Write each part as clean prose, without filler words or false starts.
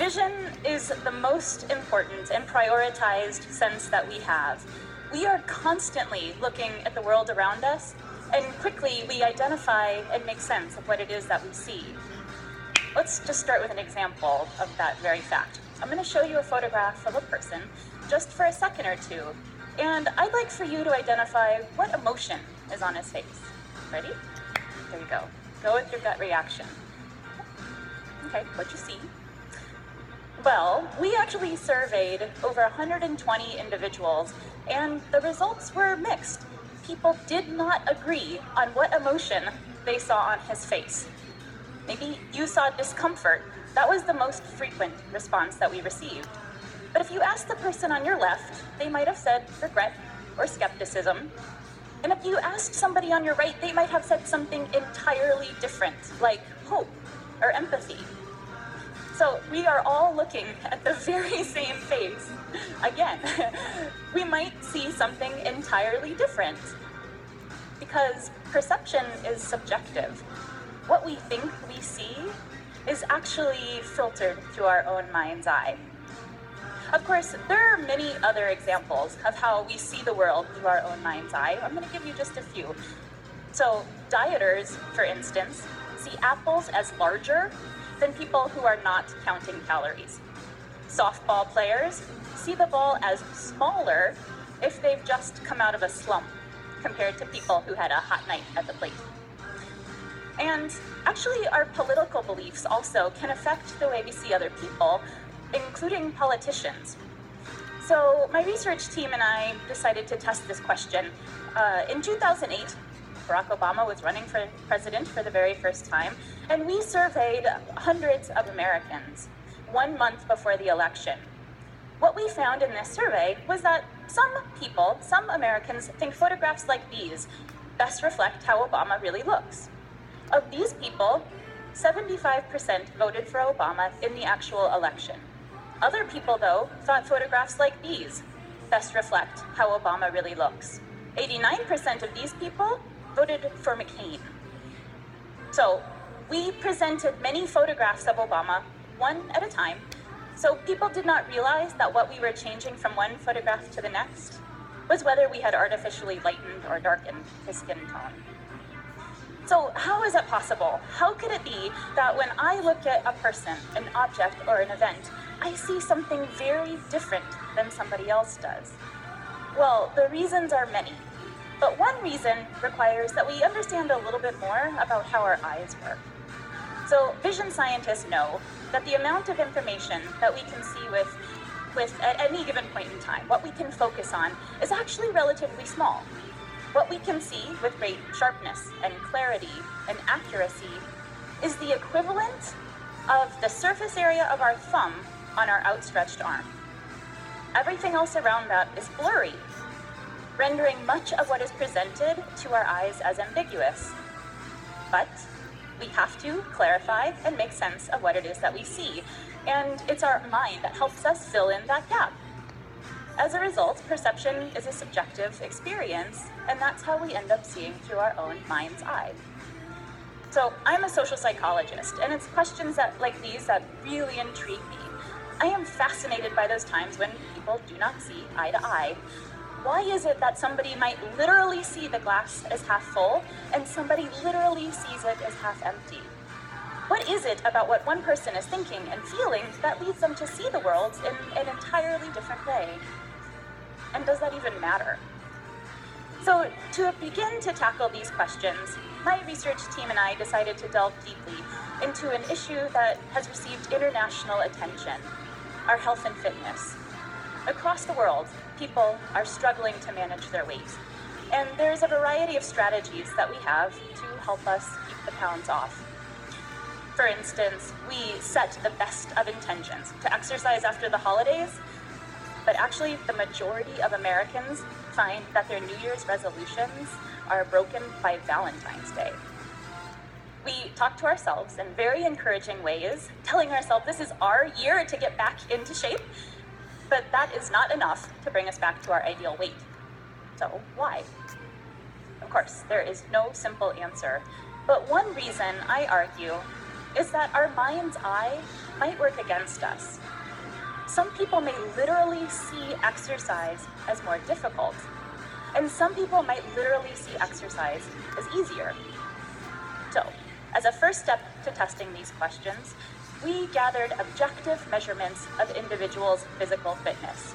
Vision is the most important and prioritized sense that we have. We are constantly looking at the world around us, and quickly we identify and make sense of what it is that we see. Let's just start with an example of that very fact. I'm going to show you a photograph of a person just for a second or two, and I'd like for you to identify what emotion is on his face. Ready? There you go. Go with your gut reaction. Okay, what'd you see? Well, we actually surveyed over 120 individuals, and the results were mixed. People did not agree on what emotion they saw on his face. Maybe you saw discomfort. That was the most frequent response that we received. But if you asked the person on your left, they might have said regret or skepticism. And if you asked somebody on your right, they might have said something entirely different, like hope or empathy. So we are all looking at the very same face. Again, we might see something entirely different because perception is subjective. What we think we see is actually filtered through our own mind's eye. Of course, there are many other examples of how we see the world through our own mind's eye. I'm going to give you just a few. So dieters, for instance, see apples as larger than people who are not counting calories. Softball players see the ball as smaller if they've just come out of a slump compared to people who had a hot night at the plate. And actually, our political beliefs also can affect the way we see other people, including politicians. So my research team and I decided to test this question. In 2008, Barack Obama was running for president for the very first time, and we surveyed hundreds of Americans 1 month before the election. What we found in this survey was that some people, some Americans, think photographs like these best reflect how Obama really looks. Of these people, 75% voted for Obama in the actual election. Other people, though, thought photographs like these best reflect how Obama really looks. 89% of these people voted for McCain. So we presented many photographs of Obama, one at a time, so people did not realize that what we were changing from one photograph to the next was whether we had artificially lightened or darkened his skin tone. So how is it possible? How could it be that when I look at a person, an object, or an event, I see something very different than somebody else does? Well, the reasons are many. But one reason requires that we understand a little bit more about how our eyes work. So vision scientists know that the amount of information that we can see with at any given point in time, what we can focus on, is actually relatively small. What we can see with great sharpness and clarity and accuracy is the equivalent of the surface area of our thumb on our outstretched arm. Everything else around that is blurry, rendering much of what is presented to our eyes as ambiguous. But we have to clarify and make sense of what it is that we see, and it's our mind that helps us fill in that gap. As a result, perception is a subjective experience, and that's how we end up seeing through our own mind's eye. So I'm a social psychologist, and it's questions like these that really intrigue me. I am fascinated by those times when people do not see eye to eye. Why is it that somebody might literally see the glass as half full and somebody literally sees it as half empty? What is it about what one person is thinking and feeling that leads them to see the world in an entirely different way? And does that even matter? So to begin to tackle these questions, my research team and I decided to delve deeply into an issue that has received international attention: our health and fitness. Across the world, people are struggling to manage their weight, and there's a variety of strategies that we have to help us keep the pounds off. For instance, we set the best of intentions to exercise after the holidays, but actually the majority of Americans find that their New Year's resolutions are broken by Valentine's Day. We talk to ourselves in very encouraging ways, telling ourselves this is our year to get back into shape, but that is not enough to bring us back to our ideal weight. So why? Of course, there is no simple answer, but one reason I argue is that our mind's eye might work against us. Some people may literally see exercise as more difficult, and some people might literally see exercise as easier. So, as a first step to testing these questions, we gathered objective measurements of individuals' physical fitness.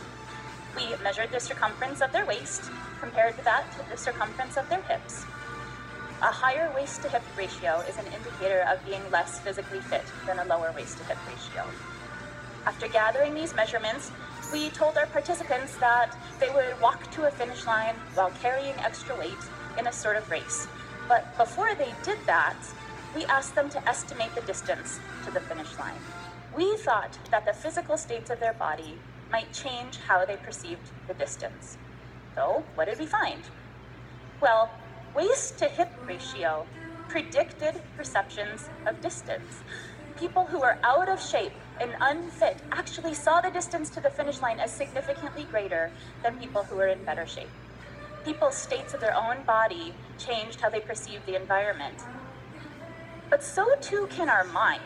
We measured the circumference of their waist, compared that to the circumference of their hips. A higher waist-to-hip ratio is an indicator of being less physically fit than a lower waist-to-hip ratio. After gathering these measurements, we told our participants that they would walk to a finish line while carrying extra weight in a sort of race. But before they did that, we asked them to estimate the distance to the finish line. We thought that the physical states of their body might change how they perceived the distance. So, what did we find? Well, waist-to-hip ratio predicted perceptions of distance. People who were out of shape and unfit actually saw the distance to the finish line as significantly greater than people who were in better shape. People's states of their own body changed how they perceived the environment. But so too can our mind.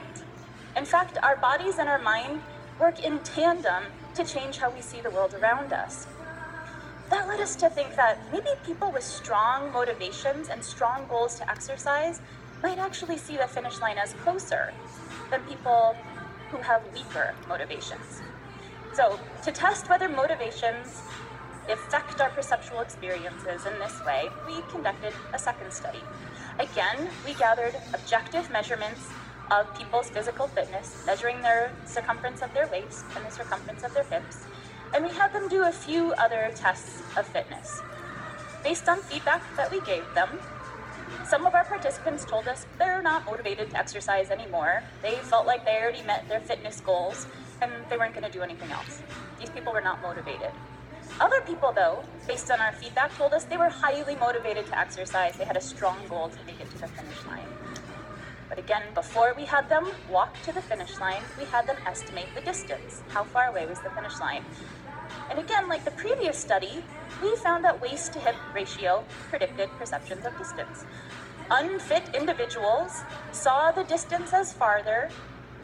In fact, our bodies and our mind work in tandem to change how we see the world around us. That led us to think that maybe people with strong motivations and strong goals to exercise might actually see the finish line as closer than people who have weaker motivations. So, to test whether motivations affect our perceptual experiences in this way, we conducted a second study. Again, we gathered objective measurements of people's physical fitness, measuring their circumference of their waist and the circumference of their hips, and we had them do a few other tests of fitness. Based on feedback that we gave them, some of our participants told us they're not motivated to exercise anymore. They felt like they already met their fitness goals and they weren't going to do anything else. These people were not motivated. Other people, though, based on our feedback, told us they were highly motivated to exercise. They had a strong goal to make it to the finish line. But again, before we had them walk to the finish line, we had them estimate the distance. How far away was the finish line? And again, like the previous study, we found that waist-to-hip ratio predicted perceptions of distance. Unfit individuals saw the distance as farther,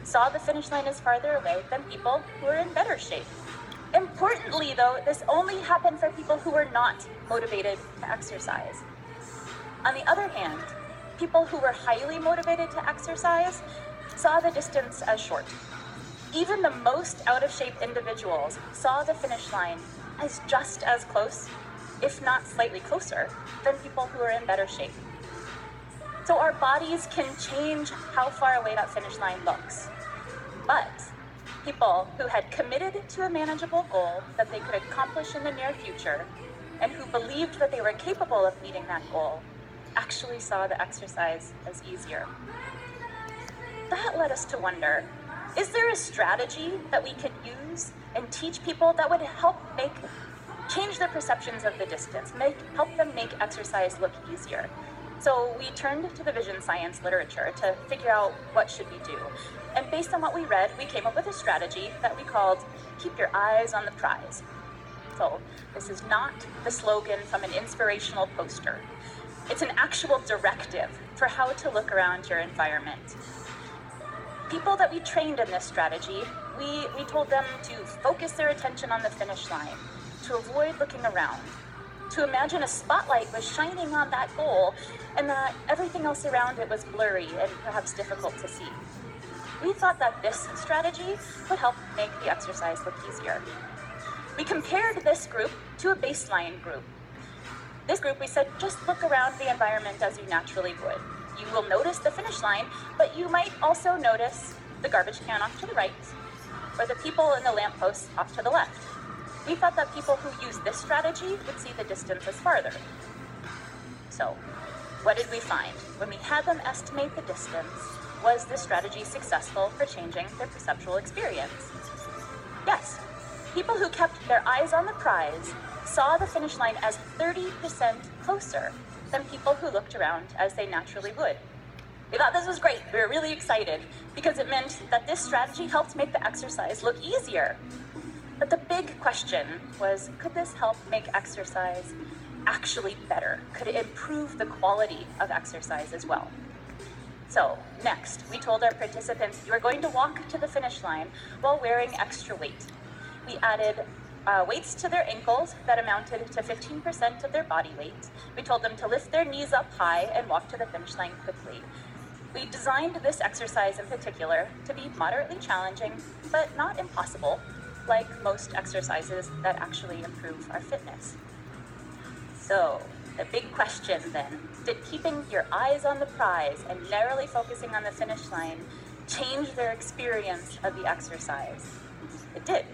saw the finish line as farther away than people who were in better shape. Importantly, though, this only happened for people who were not motivated to exercise. On the other hand, people who were highly motivated to exercise saw the distance as short. Even the most out-of-shape individuals saw the finish line as just as close, if not slightly closer, than people who are in better shape. So our bodies can change how far away that finish line looks. But people who had committed to a manageable goal that they could accomplish in the near future, and who believed that they were capable of meeting that goal, actually saw the exercise as easier. That led us to wonder, is there a strategy that we could use and teach people that would help change their perceptions of the distance, help them make exercise look easier? So we turned to the vision science literature to figure out what should we do. And based on what we read, we came up with a strategy that we called Keep Your Eyes on the Prize. So this is not the slogan from an inspirational poster. It's an actual directive for how to look around your environment. People that we trained in this strategy, we told them to focus their attention on the finish line, to avoid looking around, to imagine a spotlight was shining on that goal and that everything else around it was blurry and perhaps difficult to see. We thought that this strategy would help make the exercise look easier. We compared this group to a baseline group. This group, we said, just look around the environment as you naturally would. You will notice the finish line, but you might also notice the garbage can off to the right, or the people in the lamppost off to the left. We thought that people who used this strategy would see the distance as farther. So, what did we find? When we had them estimate the distance, was this strategy successful for changing their perceptual experience? Yes. People who kept their eyes on the prize saw the finish line as 30% closer than people who looked around as they naturally would. We thought this was great. We were really excited because it meant that this strategy helped make the exercise look easier. But the big question was, could this help make exercise actually better? Could it improve the quality of exercise as well? So next, we told our participants you are going to walk to the finish line while wearing extra weight. We added weights to their ankles that amounted to 15% of their body weight. We told them to lift their knees up high and walk to the finish line quickly. We designed this exercise in particular to be moderately challenging, but not impossible, like most exercises that actually improve our fitness. So, the big question then, did keeping your eyes on the prize and narrowly focusing on the finish line change their experience of the exercise? It did.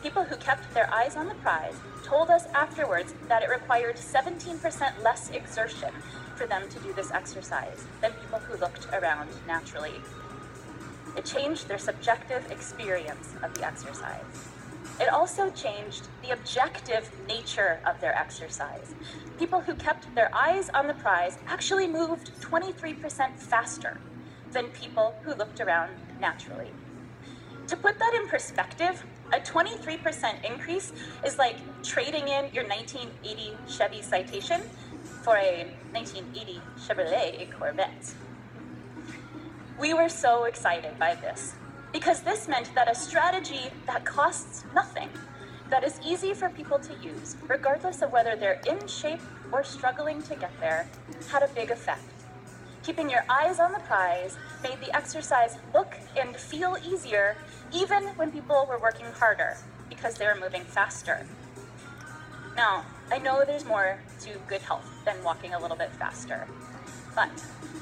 People who kept their eyes on the prize told us afterwards that it required 17% less exertion for them to do this exercise than people who looked around naturally. It changed their subjective experience of the exercise. It also changed the objective nature of their exercise. People who kept their eyes on the prize actually moved 23% faster than people who looked around naturally. To put that in perspective, a 23% increase is like trading in your 1980 Chevy Citation for a 1980 Chevrolet Corvette. We were so excited by this because this meant that a strategy that costs nothing, that is easy for people to use, regardless of whether they're in shape or struggling to get there, had a big effect. Keeping your eyes on the prize made the exercise look and feel easier even when people were working harder because they were moving faster. Now, I know there's more to good health than walking a little bit faster, but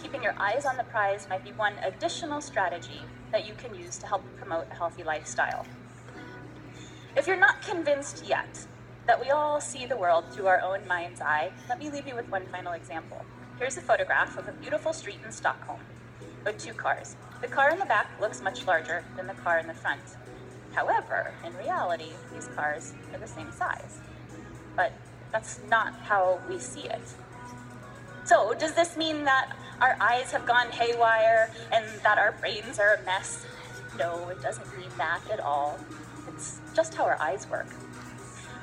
keeping your eyes on the prize might be one additional strategy that you can use to help promote a healthy lifestyle. If you're not convinced yet that we all see the world through our own mind's eye, let me leave you with one final example. Here's a photograph of a beautiful street in Stockholm with two cars. The car in the back looks much larger than the car in the front. However, in reality, these cars are the same size. But that's not how we see it. So, does this mean that our eyes have gone haywire and that our brains are a mess? No, it doesn't mean that at all. It's just how our eyes work.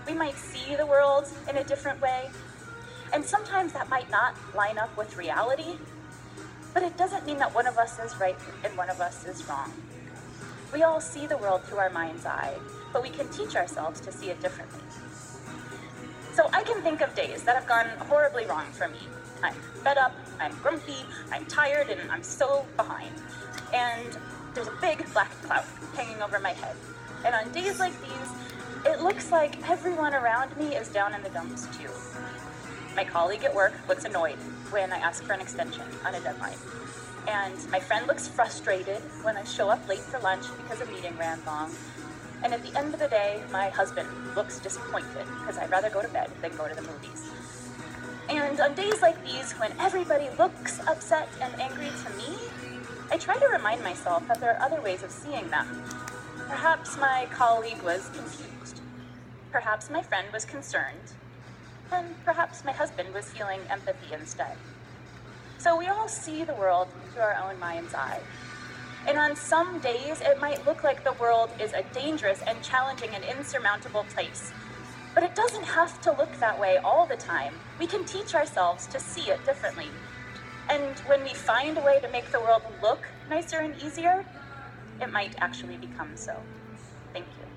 We might see the world in a different way, and sometimes that might not line up with reality, but it doesn't mean that one of us is right and one of us is wrong. We all see the world through our mind's eye, but we can teach ourselves to see it differently. So I can think of days that have gone horribly wrong for me. I'm fed up, I'm grumpy, I'm tired, and I'm so behind. And there's a big black cloud hanging over my head. And on days like these, it looks like everyone around me is down in the dumps too. My colleague at work looks annoyed when I ask for an extension on a deadline. And my friend looks frustrated when I show up late for lunch because a meeting ran long. And at the end of the day, my husband looks disappointed because I'd rather go to bed than go to the movies. And on days like these, when everybody looks upset and angry to me, I try to remind myself that there are other ways of seeing them. Perhaps my colleague was confused. Perhaps my friend was concerned. And perhaps my husband was feeling empathy instead. So we all see the world through our own mind's eye. And on some days, it might look like the world is a dangerous and challenging and insurmountable place. But it doesn't have to look that way all the time. We can teach ourselves to see it differently. And when we find a way to make the world look nicer and easier, it might actually become so. Thank you.